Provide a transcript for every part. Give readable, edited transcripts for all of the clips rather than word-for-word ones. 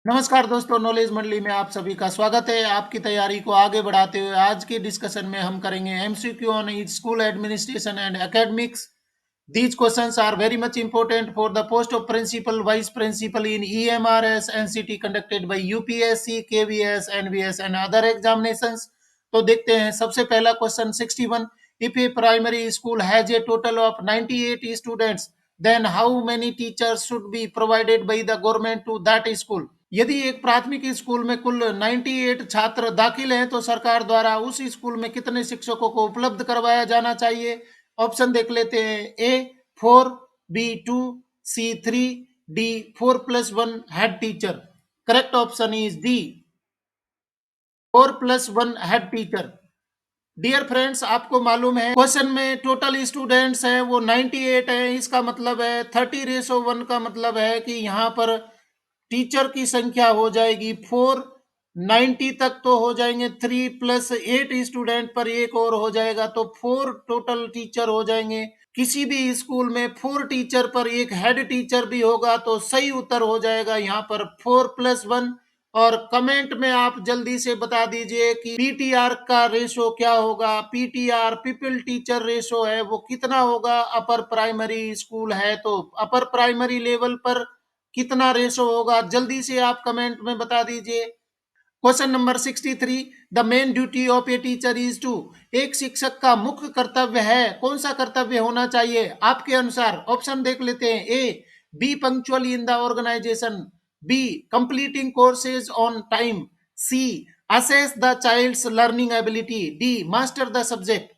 नमस्कार दोस्तों, नॉलेज मंडली में आप सभी का स्वागत है। आपकी तैयारी को आगे बढ़ाते हुए आज की डिस्कशन में हम करेंगे MCQ on school administration and academics. These questions are very much important for the post of principal, vice principal in EMRS, NCT conducted by UPSC, KVS, NVS and other examinations। तो देखते हैं सबसे पहला question 61। If a primary school has a total of 98 students, then how many teachers should be provided by the government to that school? यदि एक प्राथमिक school में कुल 98 छात्र दाखिल हैं तो सरकार द्वारा उस स्कूल में कितने शिक्षकों को उपलब्ध करवाया जाना चाहिए? ऑप्शन देख लेते हैं। A 4, B 2, C 3, D 4+1 head teacher. Correct option is D 4+1 head teacher. Dear friends, आपको मालूम है क्वेश्चन में टोटल स्टूडेंट्स हैं वो 98 हैं। इसका मतलब है 30:1 का मतलब है कि यहाँ पर टीचर की संख्या हो जाएगी 4। 90 तक तो हो जाएंगे, 3+8 स्टूडेंट पर एक और हो जाएगा तो 4 टोटल टीचर हो जाएंगे। किसी भी स्कूल में 4 टीचर पर एक हेड टीचर भी होगा तो सही उत्तर हो जाएगा यहाँ पर 4+1। और कमेंट में आप जल्दी से बता दीजिए कि पीटीआर का रेशो क्या होगा। पीटीआर पीपल टीचर रेशो है वो कितना होगा। अपर प्राइमरी स्कूल है तो अपर प्राइमरी लेवल पर कितना रेशो होगा, जल्दी से आप कमेंट में बता दीजिए। Question number 63। The main duty of a teacher is to. एक शिक्षक का मुख्य कर्तव्य है, कौन सा कर्तव्य होना चाहिए आपके अनुसार? ऑप्शन देख लेते हैं। A be punctual in the organisation, B completing courses on time, C assess the child's learning ability, D master the subject.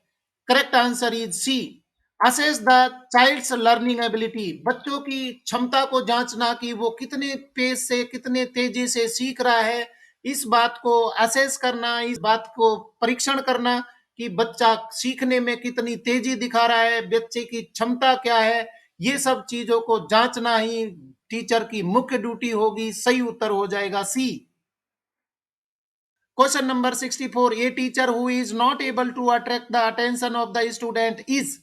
Correct answer is C assess the child's learning ability. बच्चों की क्षमता को जांचना कि वो कितने पेज से कितने तेजी से सीख रहा है, इस बात को असेस करना, इस बात को परीक्षण करना कि बच्चा सीखने में कितनी तेजी दिखा रहा है, बच्चे की क्षमता क्या है, ये सब चीजों को जांचना ही टीचर की मुख्य ड्यूटी होगी। सही उत्तर हो जाएगा सी। Question number 64। A teacher who is not able to attract the attention of the student is.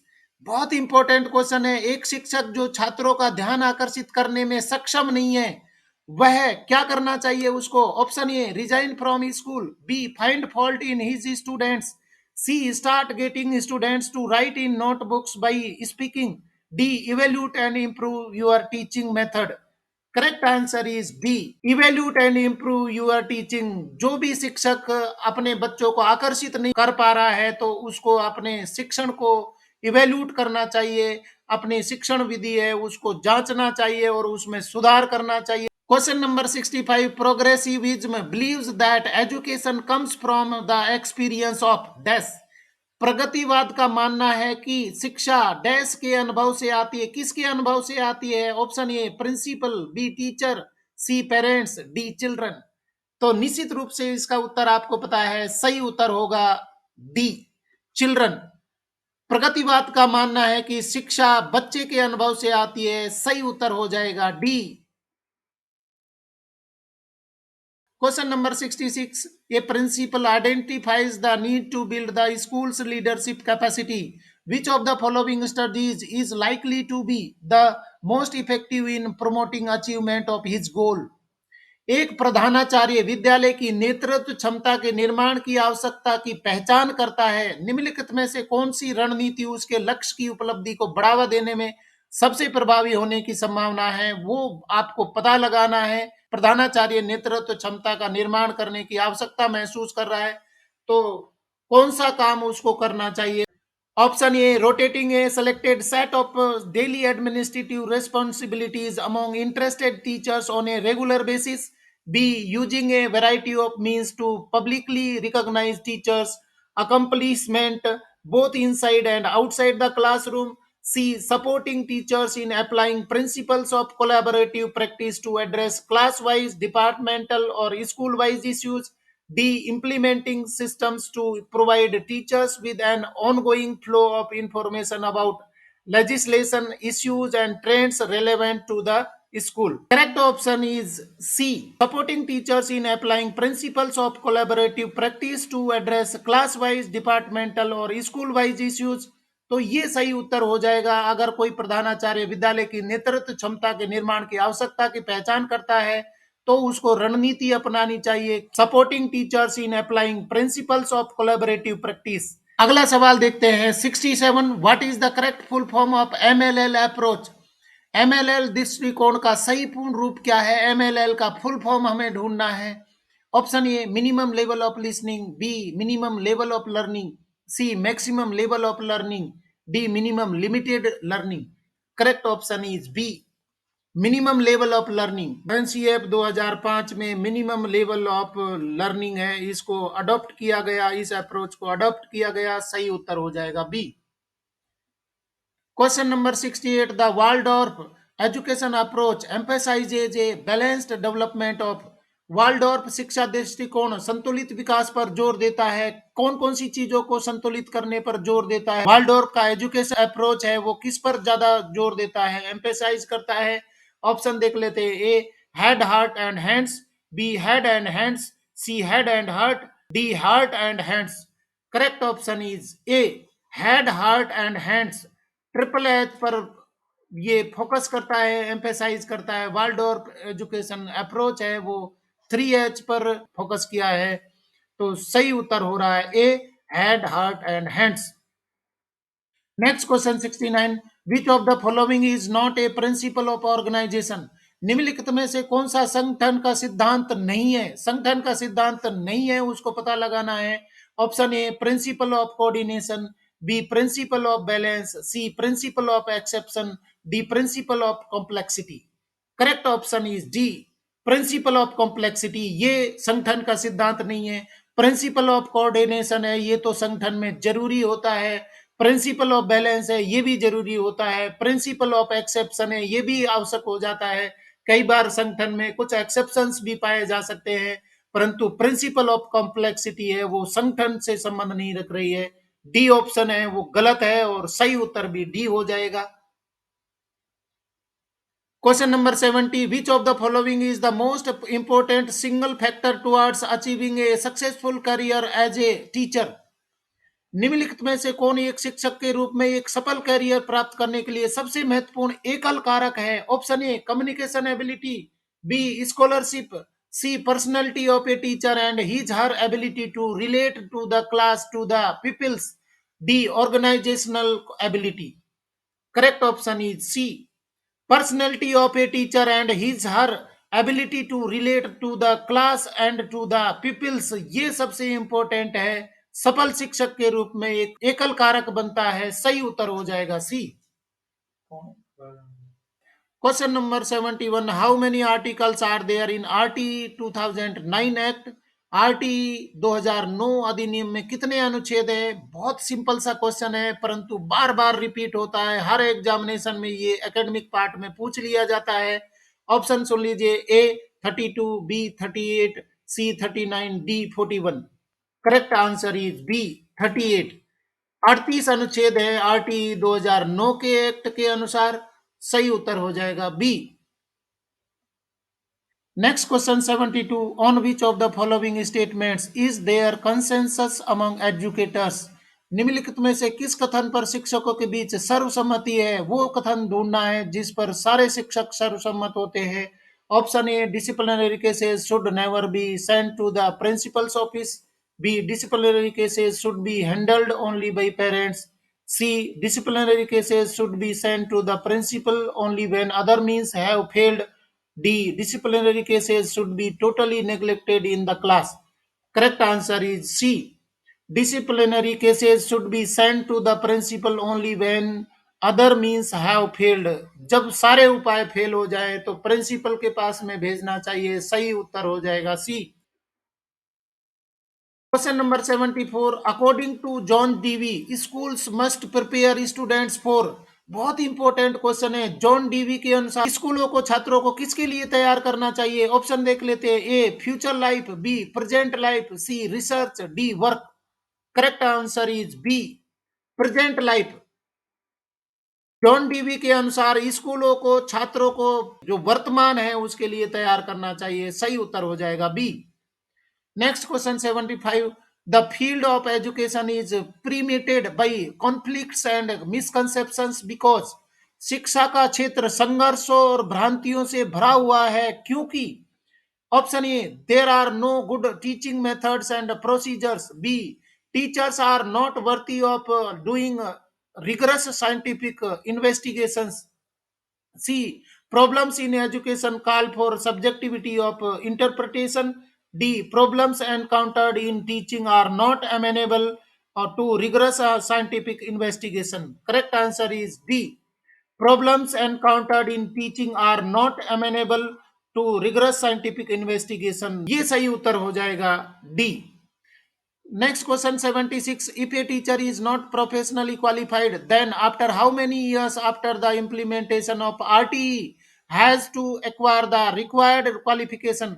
बहुत इंपॉर्टेंट क्वेश्चन है। एक शिक्षक जो छात्रों का ध्यान आकर्षित करने में सक्षम नहीं है वह क्या करना चाहिए उसको? Option A resign from school, B find fault in his students, C start getting students to write in notebooks by speaking, D evaluate and improve your teaching method. Correct answer is D evaluate and improve your teaching. जो भी शिक्षक अपने बच्चों को आकर्षित नहीं कर पा रहा है तो उसको अपने शिक्षण को इवेल्यूट करना चाहिए, अपनी शिक्षण विधि है उसको जांचना चाहिए और उसमें सुधार करना चाहिए। Question number 65। Progressivism believes that education comes from the experience of dash. प्रगतिवाद का मानना है कि शिक्षा डैश के अनुभव से आती है। किसके अनुभव से आती है? Option A principal, B teacher, C parents, D children. तो निश्चित रूप से इसका उत्तर आपको पता है, सही उत्तर होगा डी चिल्ड्रन। प्रगतिवाद का मानना है कि शिक्षा बच्चे के अनुभव से आती है। सही उत्तर हो जाएगा D. Question number 66। A principal identifies the need to build the school's leadership capacity. Which of the following studies is likely to be the most effective in promoting achievement of his goal? एक प्रधानाचार्य विद्यालय की नेतृत्व क्षमता के निर्माण की आवश्यकता की पहचान करता है। निम्नलिखित में से कौन सी रणनीति उसके लक्ष्य की उपलब्धि को बढ़ावा देने में सबसे प्रभावी होने की संभावना है, वो आपको पता लगाना है। प्रधानाचार्य नेतृत्व क्षमता का निर्माण करने की आवश्यकता महसूस कर रहा है तो कौन सा काम उसको करना चाहिए? Option A rotating A selected set of daily administrative responsibilities among interested teachers on a regular basis, b using a variety of means to publicly recognize teachers accomplishment both inside and outside the classroom, c supporting teachers in applying principles of collaborative practice to address class wise, departmental or school wise issues, D. Implementing systems to provide teachers with an ongoing flow of information about legislation, issues, and trends relevant to the school. Correct option is C. Supporting teachers in applying principles of collaborative practice to address class-wise, departmental or school-wise issues. तो ये सही उत्तर हो जाएगा। अगर कोई प्रधानाचार्य विद्यालय की नेतृत्व क्षमता के निर्माण की आवश्यकता की पहचान करता है तो उसको रणनीति अपनानी चाहिए। Supporting teachers in applying principles of collaborative practice. अगला सवाल देखते हैं 67। What is the correct full form of MLL approach? MLL दृष्टिकोण का सही पूर्ण रूप क्या है? एमएलएल का फुल फॉर्म हमें ढूंढना है। Option A minimum level of listening, B minimum level of learning, C maximum level of learning, D minimum limited learning. Correct option is B minimum level of learning. NCF 2005 में minimum level of learning है, इसको adopt किया गया, इस approach को adopt किया गया। सही उत्तर हो जाएगा B. Question number 68। The Waldorf education approach emphasises a balanced development of. Waldorf शिक्षा दृष्टिकोण संतुलित विकास पर जोर देता है। कौन कौन सी चीजों को संतुलित करने पर जोर देता है? वाल्डोर्फ का एजुकेशन अप्रोच है वो किस पर ज्यादा जोर देता है, एम्फेसाइज करता है? ऑप्शन देख लेते हैं। A head heart and hands, B head and hands, C head and heart, D heart and hands. Correct option is A head heart and hands. Triple H पर ये फोकस करता है, एम्फेसाइज करता है। वाल्डोर्फ एजुकेशन अप्रोच है वो 3H पर focus किया है। तो सही उत्तर हो रहा है A head heart and hands. Next question 69। Which of the following is not a principle of organization? निम्नलिखित में से कौन सा संगठन का सिद्धांत नहीं है? संगठन का सिद्धांत नहीं है उसको पता लगाना है। Option A principle of coordination, B principle of balance, C principle of exception, D principle of complexity. Correct option is D principle of complexity. ये संगठन का सिद्धांत नहीं है। प्रिंसिपल ऑफ कोऑर्डिनेशन है, ये तो संगठन में जरूरी होता है। प्रिंसिपल ऑफ बैलेंस है, ये भी जरूरी होता है। प्रिंसिपल ऑफ एक्सेप्शन है, ये भी आवश्यक हो जाता है। कई बार संगठन में कुछ एक्सेप्शंस भी पाए जा सकते हैं, परंतु प्रिंसिपल ऑफ कॉम्प्लेक्सिटी है वो संगठन से संबंध नहीं रख रही है। डी ऑप्शन है वो गलत है और सही उत्तर भी डी हो जाएगा। Question number 70। Which of the following is the most important single factor towards achieving a successful career as a teacher? निम्नलिखित में से कौन एक शिक्षक के रूप में एक सफल करियर प्राप्त करने के लिए सबसे महत्वपूर्ण एकल कारक है? Option A communication ability, B scholarship, C personality of a teacher and his her ability to relate to the class to the peoples, D organisational ability. Correct option is C personality of a teacher and his her ability to relate to the class and to the peoples, ये सबसे important है। सफल शिक्षक के रूप में एक एकल कारक बनता है। सही उत्तर हो जाएगा सी। Question number 71। How many articles are there in RT 2009 act? RT 2009 अधिनियम में कितने अनुच्छेद है? बहुत सिंपल सा क्वेश्चन है, परंतु बार बार रिपीट होता है। हर एग्जामिनेशन में ये एकेडमिक पार्ट में पूछ लिया जाता है। ऑप्शन सुन लीजिए। A 32, B 38, C 39, D 41। Correct answer is B 38। 38 अनुच्छेद है आरटी 2009 के एक्ट के अनुसार। सही उत्तर हो जाएगा B. Next question 72। On which of the following statements is there consensus among educators? निम्नलिखित में से किस कथन पर शिक्षकों के बीच सर्वसम्मति है? वो कथन ढूंढना है जिस पर सारे शिक्षक सर्वसम्मत होते हैं। Option A disciplinary cases should never be sent to the principal's office, B disciplinary cases should be handled only by parents, C disciplinary cases should be sent to the principal only when other means have failed, D. Disciplinary cases should be totally neglected in the class. Correct answer is C. Disciplinary cases should be sent to the principal only when other means have failed. जब सारे उपाय fail हो जाए तो principal के पास में भेजना चाहिए। सही उत्तर हो जाएगा सी। Question number 74। According to John Dewey schools must prepare students for. बहुत इंपॉर्टेंट क्वेश्चन है। जॉन डीवी के अनुसार स्कूलों को छात्रों को किसके लिए तैयार करना चाहिए? ऑप्शन देख लेते हैं। A future life, B present life, C research, D work. Correct answer is B present life. John Dewey के अनुसार स्कूलों को छात्रों को जो वर्तमान है उसके लिए तैयार करना चाहिए। सही उत्तर हो जाएगा B. Next question 75. The field of education is permeated by conflicts and misconceptions because शिक्षा का क्षेत्र संघर्षों और भ्रांतियों से भरा हुआ है क्योंकि option A, there are no good teaching methods and procedures. B, teachers are not worthy of doing rigorous scientific investigations. C, problems in education call for subjectivity of interpretation. D, problems encountered in teaching are not amenable to rigorous scientific investigation. Correct answer is D. Problems encountered in teaching are not amenable to rigorous scientific investigation. ये सही उत्तर हो जाएगा D. Next question 76. If a teacher is not professionally qualified, then after how many years after the implementation of RTE has to acquire the required qualification?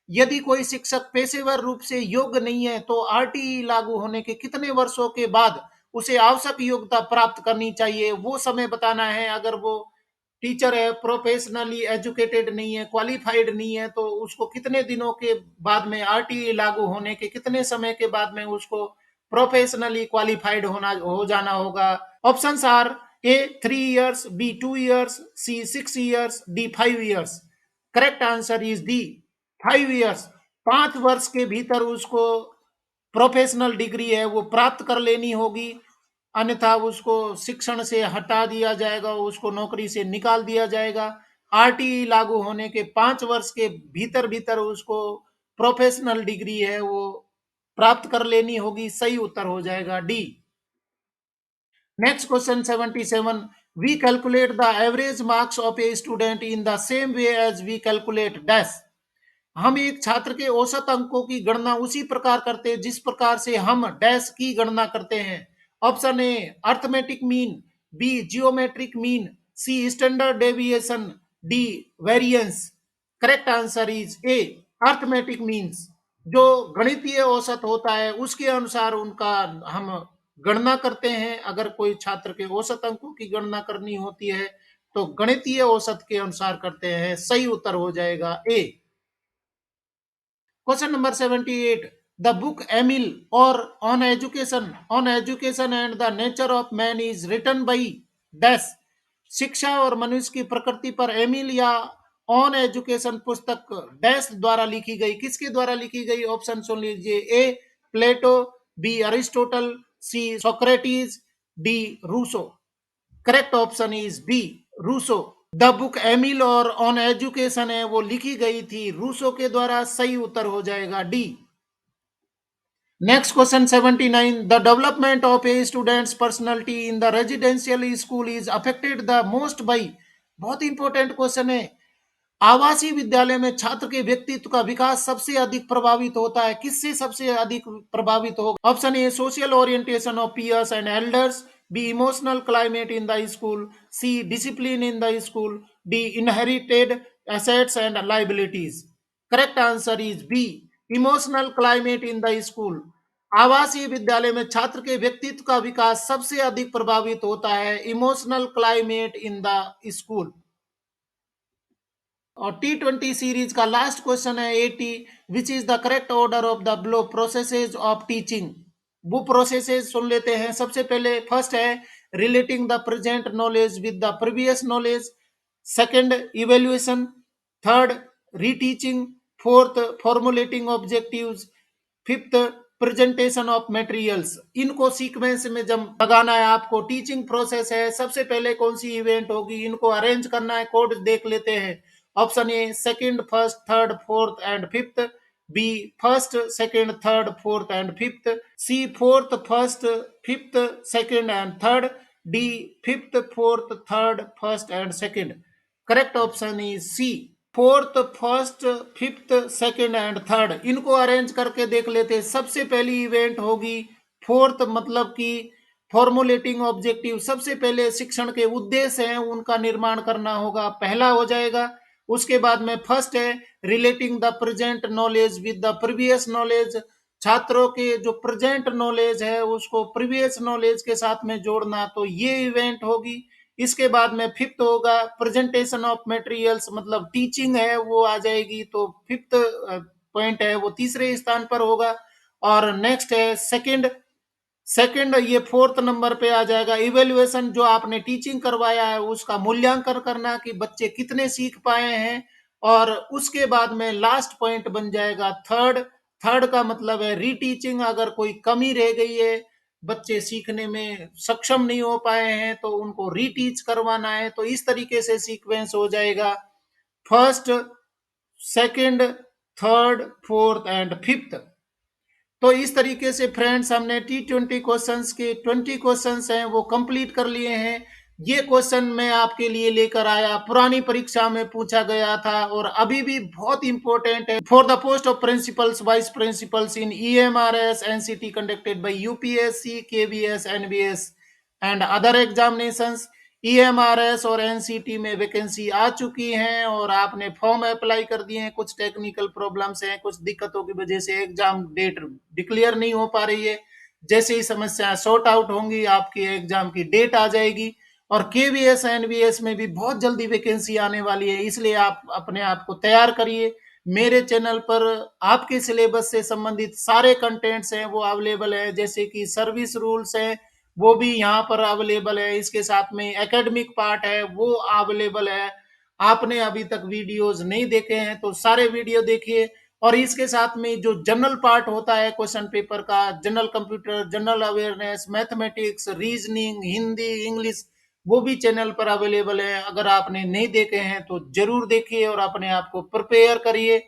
यदि कोई शिक्षक पेशेवर रूप से योग्य नहीं है तो आरटीई लागू होने के कितने वर्षों के बाद उसे आवश्यक योग्यता प्राप्त करनी चाहिए, वो समय बताना है. अगर वो टीचर है, प्रोफेशनली एजुकेटेड नहीं है, क्वालिफाइड नहीं है, तो उसको कितने दिनों के बाद में आरटीई लागू होने के कितने समय के बाद में उसको प्रोफेशनली क्वालिफाइड होना हो जाना होगा. Options are A 3 years, B 2 years, C 6 years, D 5 years. Correct answer is D 5 years. 5 वर्ष के भीतर उसको प्रोफेशनल डिग्री है वो प्राप्त कर लेनी होगी, अन्यथा उसको शिक्षण से हटा दिया जाएगा, उसको नौकरी से निकाल दिया जाएगा. आरटीई लागू होने के 5 वर्ष के भीतर भीतर उसको प्रोफेशनल डिग्री है वो प्राप्त कर लेनी होगी. सही उत्तर हो जाएगा D. Next question 77. We calculate the average marks of a student in the same way as we calculate dash. हम एक छात्र के औसत अंकों की गणना उसी प्रकार करते हैं जिस प्रकार से हम डैश की गणना करते हैं. Option A, arithmetic mean. B, geometric mean. C, standard deviation. D, variance. Correct answer is A, arithmetic means. जो गणितीय औसत होता है उसके अनुसार उनका हम गणना करते हैं. अगर कोई छात्र के औसत अंकों की गणना करनी होती है तो गणितीय औसत के अनुसार करते हैं. सही उत्तर हो जाएगा ए. Question number 78. The book Emil or on education and the nature of man is written by dash. शिक्षा और मनुष्य की प्रकृति पर एमिल या ऑन एजुकेशन पुस्तक डैश द्वारा लिखी गई. किसके द्वारा लिखी गई? ऑप्शन सुन लीजिए. A, Plato. B, Aristotle. C, Socrates. D, Rousseau. Correct option is B, Rousseau. The book Emile और ऑन एजुकेशन है वो लिखी गई थी रूसो के द्वारा. सही उत्तर हो जाएगा D. Next question 79. The development of A students personality in the residential school is affected the most by. बहुत इंपॉर्टेंट क्वेश्चन है. आवासीय विद्यालय में छात्र के व्यक्तित्व का विकास सबसे अधिक प्रभावित होता है. किससे सबसे अधिक प्रभावित होगा? Option A, social orientation of peers and elders. B, emotional climate in the school. C, discipline in the school. D, inherited assets and liabilities. Correct answer is B, emotional climate in the school. आवासीय विद्यालय में छात्र के व्यक्तित्व का विकास सबसे अधिक प्रभावित होता है emotional climate in the school. और T20 सीरीज का लास्ट क्वेश्चन है 80. Which is the correct order of the blow processes of teaching. वो प्रोसेसेस सुन लेते हैं. सबसे पहले फर्स्ट है relating the present knowledge with the previous knowledge. Second, evaluation. Third, reteaching. Fourth, formulating objectives. Fifth, presentation of materials. इनको sequence में जब लगाना है आपको. टीचिंग प्रोसेस है, सबसे पहले कौन सी इवेंट होगी, इनको अरेंज करना है. कोड देख लेते हैं. Option A, second, first, third, fourth and fifth. B, first, second, third, fourth and fifth. C, fourth, first, fifth, second and third. D, fifth, fourth, third, first and second. Correct option is C, fourth, first, fifth, second and third. इनको arrange करके देख लेते. सबसे पहली event होगी fourth, मतलब कि formulating objective. सबसे पहले शिक्षण के उद्देश्य हैं उनका निर्माण करना होगा, पहला हो जाएगा. उसके बाद में फर्स्ट है relating the present knowledge with the previous knowledge. छात्रों के जो प्रेजेंट नॉलेज है उसको प्रीवियस नॉलेज के साथ में जोड़ना, तो ये इवेंट होगी. इसके बाद में फिफ्थ होगा प्रेजेंटेशन ऑफ मटेरियल्स, मतलब टीचिंग है वो आ जाएगी. तो फिफ्थ पॉइंट है वो तीसरे स्थान पर होगा. और नेक्स्ट है सेकंड ये फोर्थ नंबर पे आ जाएगा. इवेल्युएशन, जो आपने टीचिंग करवाया है उसका मूल्यांकन करना कि बच्चे कितने सीख पाए हैं. और उसके बाद में लास्ट पॉइंट बन जाएगा थर्ड। थर्ड का मतलब है रीटीचिंग। अगर कोई कमी रह गई है, बच्चे सीखने में सक्षम नहीं हो पाए हैं, तो उनको रीटीच करवाना है। तो इस तरीके से सीक्वेंस हो जाएगा, first, second, third, fourth and fifth. तो इस तरीके से फ्रेंड्स हमने T20 क्वेश्चंस के 20 क्वेश्चंस हैं वो कंप्लीट कर लिए हैं। ये क्वेश्चन मैं आपके लिए लेकर आया, पुरानी परीक्षा में पूछा गया था और अभी भी बहुत इंपॉर्टेंट है। For the post of principles vice principles in EMRS NCT conducted by UPSC KVS NBS and other examinations. EMRS और NCT में वैकेंसी आ चुकी हैं और आपने फॉर्म अप्लाई कर दिए हैं। कुछ टेक्निकल प्रॉब्लम्स हैं, कुछ दिक्कतों की वजह से एग्जाम डेट डिक्लेयर नहीं हो पा रही है। जैसे ही समस्याएं सॉर्ट आउट होंगी, आपकी एग्जाम की डेट आ जाएगी। और KVS NBS में भी बहुत जल्दी वैकेंसी आने वाली है, इसलिए आप अपने आप को तैयार करिए। मेरे चैनल पर आपके सिलेबस से संबंधित सारे कंटेंट्स हैं वो अवेलेबल है, जैसे कि सर्विस रूल्स हैं वो भी यहाँ पर अवेलेबल है। इसके साथ में एकेडमिक पार्ट है वो अवेलेबल है। आपने अभी तक वीडियोस नहीं देखे हैं तो सारे वीडियो देखिए। और इसके साथ में जो जनरल पार्ट होता है क्वेश्चन पेपर का, general computer, general awareness, mathematics, reasoning, Hindi, English, वो भी चैनल पर अवेलेबल है। अगर आपने नहीं देखे हैं तो जरूर देखिए और अपने आप को प्रिपेयर करिए।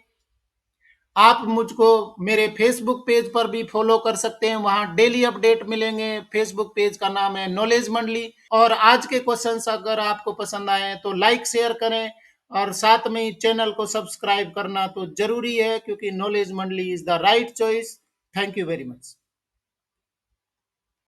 आप मुझको मेरे फेसबुक पेज पर भी फॉलो कर सकते हैं, वहां डेली अपडेट मिलेंगे। फेसबुक पेज का नाम है नॉलेज मंडली। और आज के क्वेश्चंस अगर आपको पसंद आए तो लाइक शेयर करें और साथ में ही चैनल को सब्सक्राइब करना तो जरूरी है, क्योंकि नॉलेज मंडली is the right choice. Thank you very much.